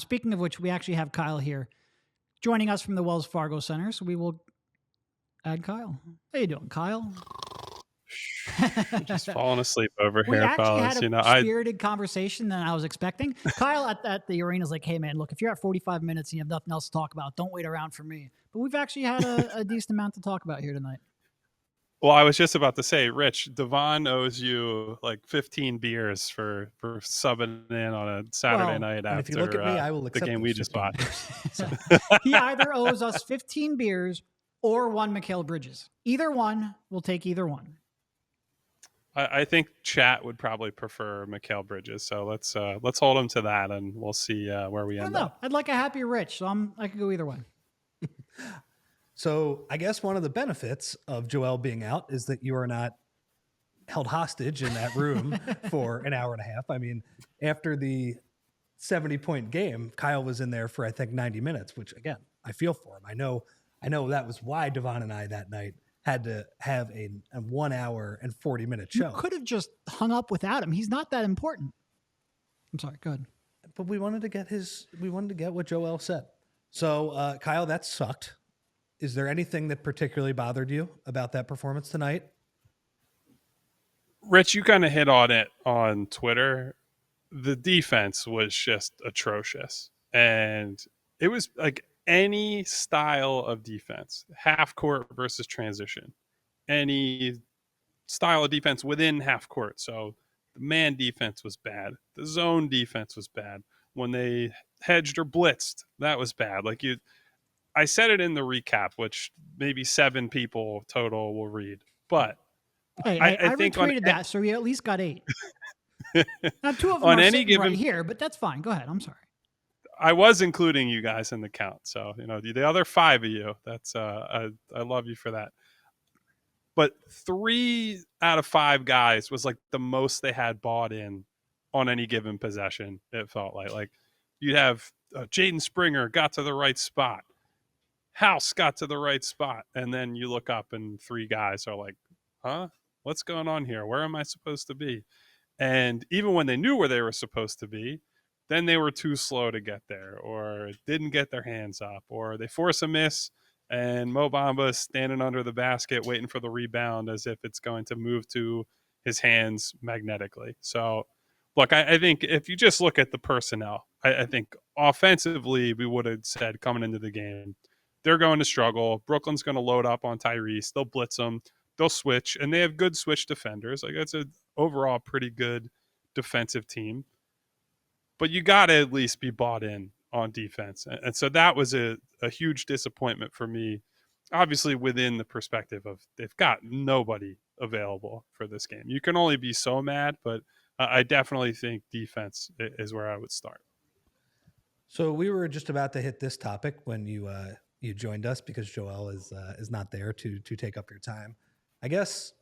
Speaking of which, we actually have Kyle here joining us from the Wells Fargo Center. So we will add Kyle. How you doing, Kyle? Just falling asleep over We here, actually fellas. had a spirited conversation than I was expecting. Kyle at the arena is like, hey, man, look, if you're at 45 minutes and you have nothing else to talk about, don't wait around for me. But we've actually had a decent amount to talk about here tonight. Well, I was just about to say, Rich, Devon owes you like 15 beers for subbing in on a Saturday night and after if you look at me, I will accept the game we just 15 watched. beers. He either owes us 15 beers or one Mikal Bridges. Either one, we'll take either one. I think chat would probably prefer Mikal Bridges, so let's hold him to that, and we'll see where we end up. I'd like a happier Rich, so I could go either way. So I guess one of the benefits of Joel being out is that you are not held hostage in that room for an hour and a half. I mean, after the 70-point game, Kyle was in there for, I think, 90 minutes, which, again, I feel for him. I know that was why Devon and I that night had to have a 1 hour and 40-minute show. You could have just hung up without him. He's not that important. I'm sorry, go ahead. But we wanted to get what Joel said. So, Kyle, that sucked. Is there anything that particularly bothered you about that performance tonight? Rich, you kind of hit on it on Twitter. The defense was just atrocious. And it was like any style of defense, half court versus transition, any style of defense within half court. So the man defense was bad. The zone defense was bad. When they hedged or blitzed, that was bad. I said it in the recap, which maybe 7 people total will read. But hey, I think retweeted that, so we at least got 8. Now 2 of them on are any sitting given right here, but that's fine. Go ahead. I'm sorry. I was including you guys in the count, so the other 5 of you. That's I love you for that. But 3 out of 5 guys was like the most they had bought in on any given possession. It felt like you'd have Jaden Springer got to the right spot. House got to the right spot, and then you look up and 3 guys are like, huh, what's going on here? Where am I supposed to be? And even when they knew where they were supposed to be, then they were too slow to get there, or didn't get their hands up, or they force a miss and Mo Bamba is standing under the basket waiting for the rebound as if it's going to move to his hands magnetically. So look, I think if you just look at the personnel, I think offensively we would have said coming into the game, they're going to struggle. Brooklyn's going to load up on Tyrese. They'll blitz them. They'll switch, and they have good switch defenders. Like that's an overall pretty good defensive team. But you got to at least be bought in on defense. And so that was a huge disappointment for me, obviously within the perspective of they've got nobody available for this game. You can only be so mad, but I definitely think defense is where I would start. So we were just about to hit this topic when you joined us because Joel is not there to take up your time. I guess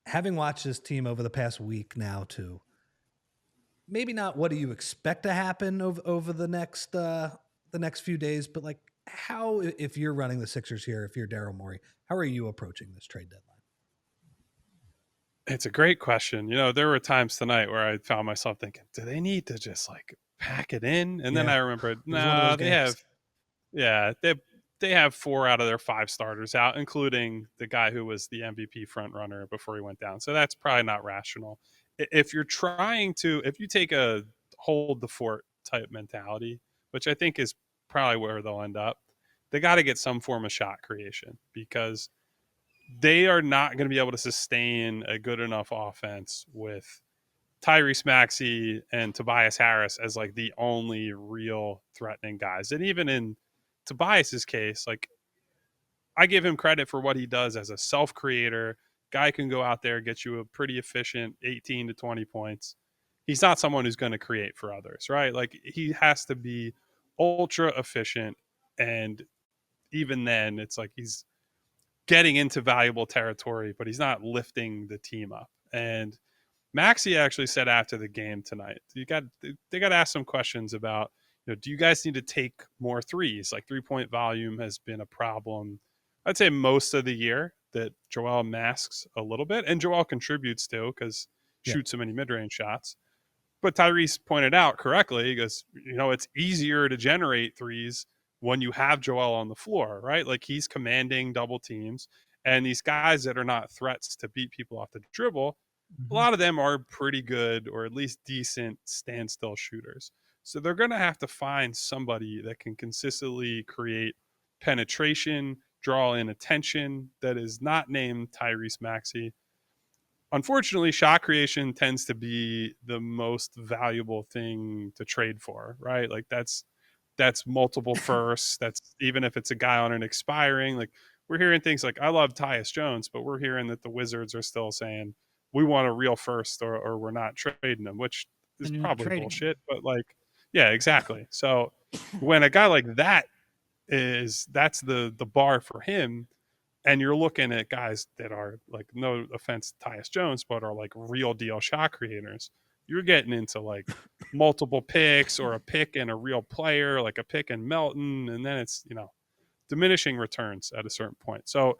having watched this team over the past week now too, maybe not what do you expect to happen over the next few days, but like how, if you're running the Sixers here, if you're Daryl Morey, how are you approaching this trade deadline? It's a great question. There were times tonight where I found myself thinking, do they need to just like pack it in? And then I remembered, no, they have 4 out of their 5 starters out, including the guy who was the MVP front runner before he went down. So that's probably not rational. If you take a hold the fort type mentality, which I think is probably where they'll end up, they got to get some form of shot creation because they are not going to be able to sustain a good enough offense with Tyrese Maxey and Tobias Harris as like the only real threatening guys. And even in Tobias's case, like I give him credit for what he does as a self-creator. Guy can go out there, get you a pretty efficient 18 to 20 points. He's not someone who's going to create for others, right? Like he has to be ultra efficient. And even then it's like he's getting into valuable territory, but he's not lifting the team up. And Maxey actually said after the game tonight, they got to ask some questions about, do you guys need to take more threes? Like 3-point volume has been a problem, I'd say most of the year, that Joel masks a little bit, and Joel contributes to because shoots so many mid-range shots. but Tyrese pointed out correctly, he goes, it's easier to generate threes when you have Joel on the floor, right? Like he's commanding double teams, and these guys that are not threats to beat people off the dribble, a lot of them are pretty good or at least decent standstill shooters. So they're going to have to find somebody that can consistently create penetration, draw in attention that is not named Tyrese Maxey. Unfortunately, shot creation tends to be the most valuable thing to trade for, right? Like that's multiple firsts. That's even if it's a guy on an expiring. Like we're hearing things like, I love Tyus Jones, but we're hearing that the Wizards are still saying we want a real first or we're not trading them, which is probably bullshit. But like, yeah, exactly. So when a guy like that's the bar for him, and you're looking at guys that are like, no offense to Tyus Jones, but are like real deal shot creators, you're getting into like multiple picks or a pick and a real player, like a pick and Melton. And then it's, diminishing returns at a certain point. So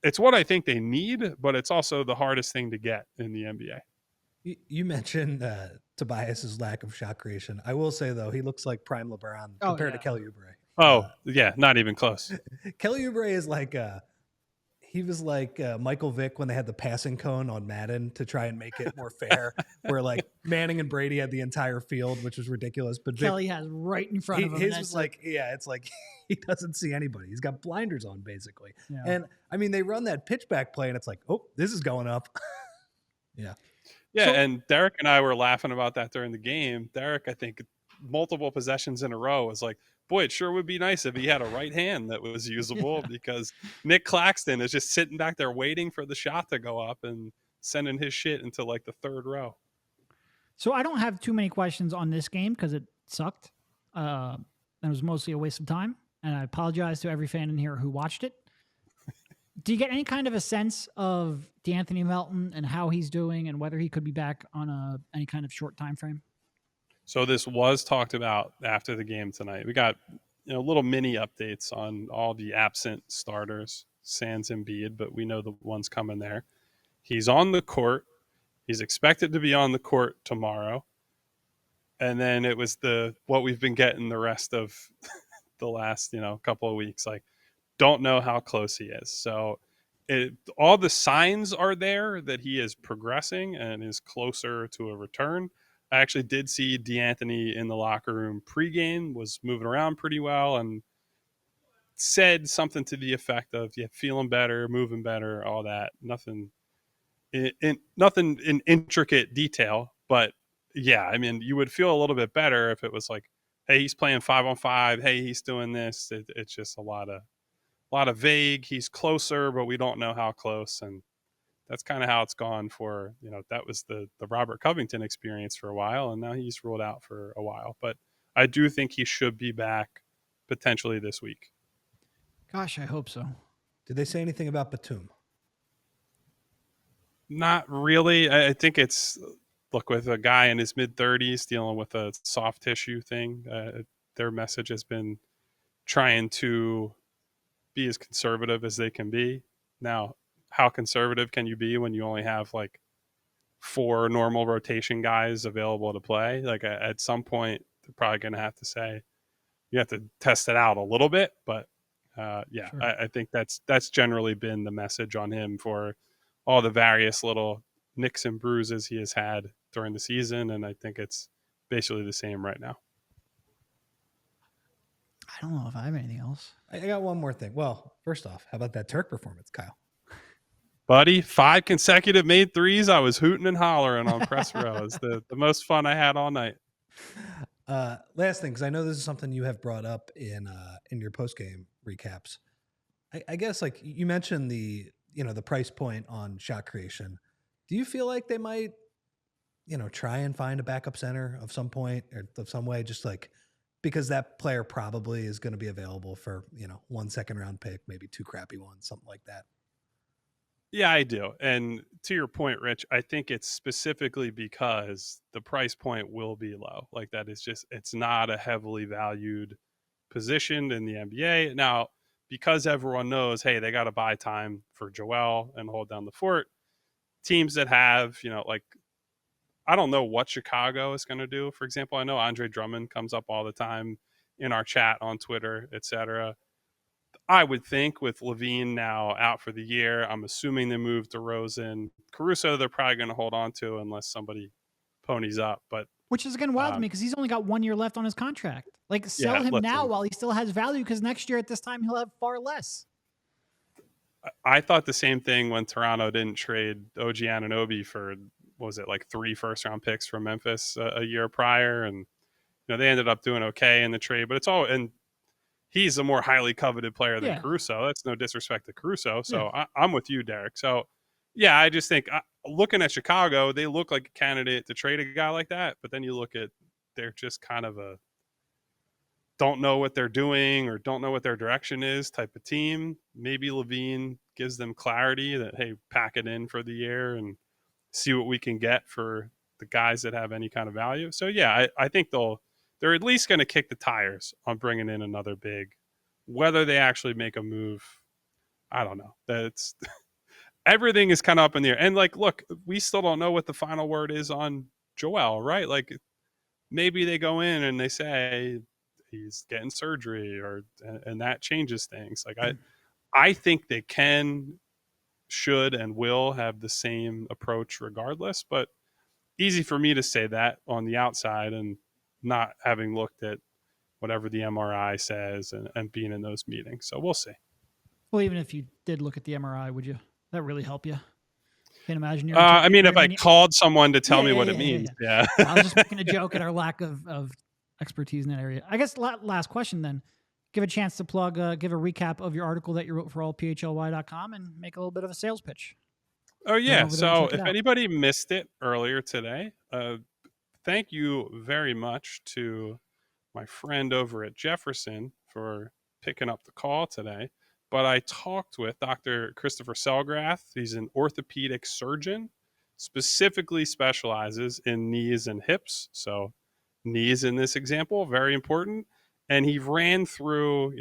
it's what I think they need, but it's also the hardest thing to get in the NBA. You mentioned Tobias's lack of shot creation. I will say, though, he looks like prime LeBron compared to Kelly Oubre. Yeah, not even close. Kelly Oubre is like he was like Michael Vick when they had the passing cone on Madden to try and make it more fair, where like Manning and Brady had the entire field, which was ridiculous. But Kelly has right in front of him. His was like, it's like he doesn't see anybody. He's got blinders on, basically. Yeah. And I mean, they run that pitchback play, and it's like, oh, this is going up. Yeah. Yeah, so, and Derek and I were laughing about that during the game. Derek, I think, multiple possessions in a row was like, boy, it sure would be nice if he had a right hand that was usable because Nick Claxton is just sitting back there waiting for the shot to go up and sending his shit into like the third row. So I don't have too many questions on this game because it sucked. It was mostly a waste of time. And I apologize to every fan in here who watched it. Do you get any kind of a sense of DeAnthony Melton and how he's doing and whether he could be back on any kind of short time frame? So this was talked about after the game tonight. We got little mini updates on all the absent starters, sans Embiid, but we know the ones coming there. He's on the court. He's expected to be on the court tomorrow. And then it was what we've been getting the rest of the last couple of weeks. Like, don't know how close he is. So all the signs are there that he is progressing and is closer to a return. I actually did see DeAnthony in the locker room pregame, was moving around pretty well and said something to the effect of, feeling better, moving better, all that. Nothing in intricate detail, but yeah, I mean, you would feel a little bit better if it was like, hey, he's playing 5-on-5. Hey, he's doing this. It's just a lot of vague. He's closer, but we don't know how close. And that's kind of how it's gone for, that was the Robert Covington experience for a while, and now he's ruled out for a while. But I do think he should be back potentially this week. Gosh, I hope so. Did they say anything about Batum? Not really. I think it's, look, with a guy in his mid-30s dealing with a soft tissue thing, their message has been trying to be as conservative as they can be. Now, how conservative can you be when you only have like 4 normal rotation guys available to play? Like at some point, they're probably going to have to say you have to test it out a little bit. But sure. I think that's generally been the message on him for all the various little nicks and bruises he has had during the season, and I think it's basically the same right now. I don't know if I have anything else. I got one more thing. Well, first off, how about that Turk performance, Kyle? Buddy, 5 consecutive made threes. I was hooting and hollering on press row. It's the most fun I had all night. Last thing, because I know this is something you have brought up in your postgame recaps. I guess like you mentioned the price point on shot creation. Do you feel like they might, try and find a backup center of some point or of some way, just like because that player probably is going to be available for 1 second-round pick, maybe 2 crappy ones, something like that? Yeah, I do. And to your point, Rich, I think it's specifically because the price point will be low. Like that is just, it's not a heavily valued position in the NBA. Now, because everyone knows, hey, they got to buy time for Joel and hold down the fort, teams that have, like I don't know what Chicago is going to do. For example, I know Andre Drummond comes up all the time in our chat on Twitter, etc. I would think with Levine now out for the year, I'm assuming they move DeRozan. Caruso, they're probably going to hold on to unless somebody ponies up. But which is again wild to me because he's only got 1 year left on his contract. Like, sell him now while he still has value, because next year at this time he'll have far less. I thought the same thing when Toronto didn't trade OG Anunoby for, what was it, like 3 first-round picks from Memphis a year prior, and they ended up doing okay in the trade. But it's all, and he's a more highly coveted player than Caruso. That's no disrespect to Caruso. So I'm with you, Derek. So yeah, I just think looking at Chicago, they look like a candidate to trade a guy like that. But then you look at, they're just kind of a don't know what they're doing or don't know what their direction is type of team. Maybe Levine gives them clarity that, hey, pack it in for the year and see what we can get for the guys that have any kind of value. So yeah, I think they're at least going to kick the tires on bringing in another big. Whether they actually make a move, I don't know. That's everything is kind of up in the air. And like, look, we still don't know what the final word is on Joel, right? Like, maybe they go in and they say he's getting surgery, and that changes things. Like, I think they should, and will have the same approach regardless. But easy for me to say that on the outside and not having looked at whatever the MRI says and being in those meetings. So we'll see. Well, even if you did look at the MRI, would that really help you? Can't imagine you're. I mean, if I called someone to tell me what it means, yeah. I was just making a joke at our lack of expertise in that area. I guess last question then. Give a chance to plug, give a recap of your article that you wrote for ALLPHLY.com and make a little bit of a sales pitch. Oh, yeah. So if anybody missed it earlier today, thank you very much to my friend over at Jefferson for picking up the call today. But I talked with Dr. Christopher Selgrath. He's an orthopedic surgeon, specifically specializes in knees and hips. So knees in this example, very important. And he ran through,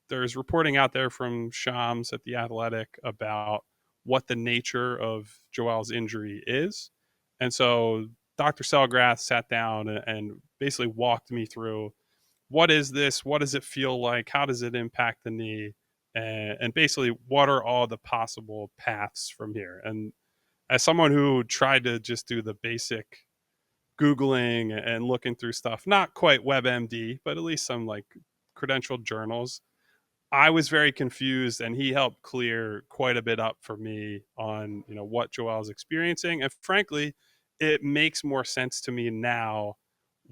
there's reporting out there from Shams at The Athletic about what the nature of Joel's injury is. And so Dr. Selgrath sat down and basically walked me through, what is this? What does it feel like? How does it impact the knee? And basically, what are all the possible paths from here? And as someone who tried to just do the basic Googling and looking through stuff, not quite WebMD, but at least some like credentialed journals, I was very confused, and he helped clear quite a bit up for me on, what Joel's experiencing. And frankly, it makes more sense to me now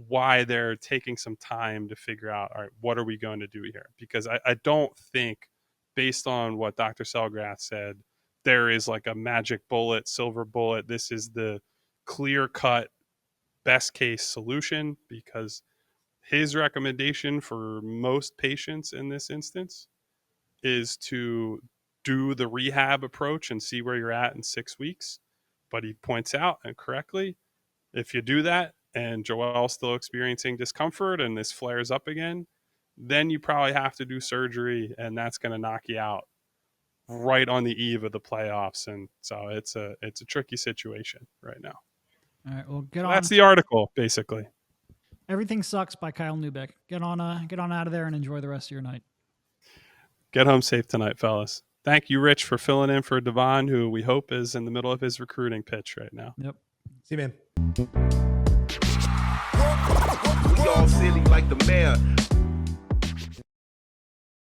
why they're taking some time to figure out, all right, what are we going to do here? Because I don't think, based on what Dr. Selgrath said, there is like a magic bullet, silver bullet. This is the clear-cut best case solution, because his recommendation for most patients in this instance is to do the rehab approach and see where you're at in 6 weeks. But he points out, and correctly, if you do that and Joel's still experiencing discomfort and this flares up again, then you probably have to do surgery, and that's going to knock you out right on the eve of the playoffs. And so it's a tricky situation right now. All right, well, get on. That's the article, basically. Everything Sucks by Kyle Neubeck. Get on out of there and enjoy the rest of your night. Get home safe tonight, fellas. Thank you, Rich, for filling in for Devon, who we hope is in the middle of his recruiting pitch right now. Yep. See you, man. We all silly like the mayor.